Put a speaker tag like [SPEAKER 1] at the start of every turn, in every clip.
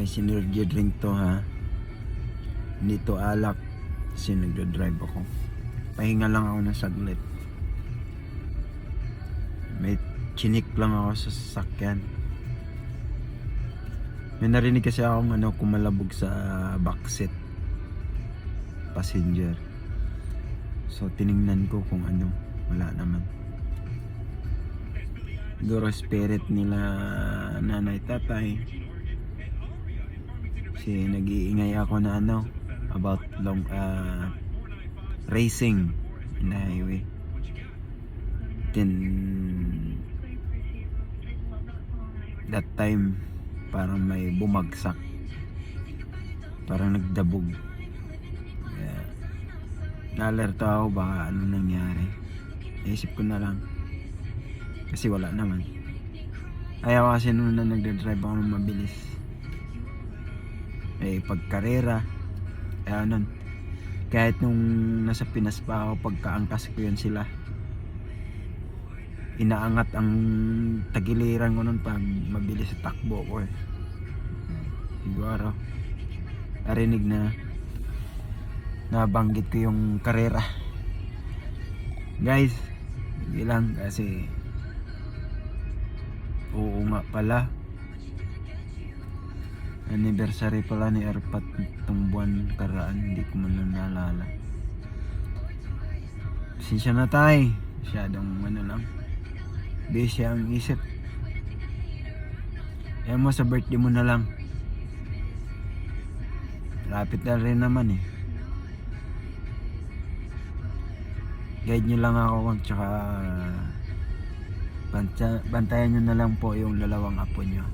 [SPEAKER 1] Guys, energy drink to ha. Hindi to alak. Kasi nagdodrive ako. Pahinga lang ako ng saglit. May chinik lang ako sa sasakyan. May narinig kasi akong kumalabog sa backseat passenger. So tiningnan ko kung wala naman. Siguro spirit nila nanay tatay. Kasi nag-iingay ako na about racing in the highway. Then that time parang may bumagsak, parang nagdabog. Na-alerto ako baka nangyari. Naisip ko na lang kasi wala naman. Ayaw kasi nung nagdadrive ako ng mabilis, pagkarera kahit nung nasa Pinas pa ako, pagkaangkas ko yun sila, inaangat ang tagiliran ko nun pag mabilis sa takbo ko siguro narinig na nabanggit ko yung karera. Guys, hindi lang kasi oo nga pala, anniversary pala ni Erpat itong buwan karaan, hindi ko man lang naalala. Pasensya na tayo, masyadong lang, busy ang isip. Kaya mo sa birthday mo na lang, lapit na rin naman guide nyo lang ako, tsaka bantayan nyo na lang po yung dalawang apo nyo.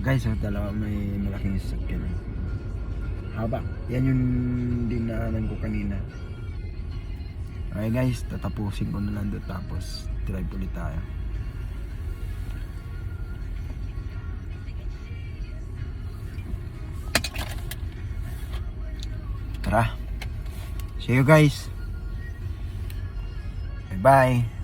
[SPEAKER 1] Guys, dalawa may malaking sasakyan haba, yan yung dinaanan ko kanina. Okay guys, tatapusin ko na lang doon, tapos drive ulit tayo. Tara, see you guys, bye bye.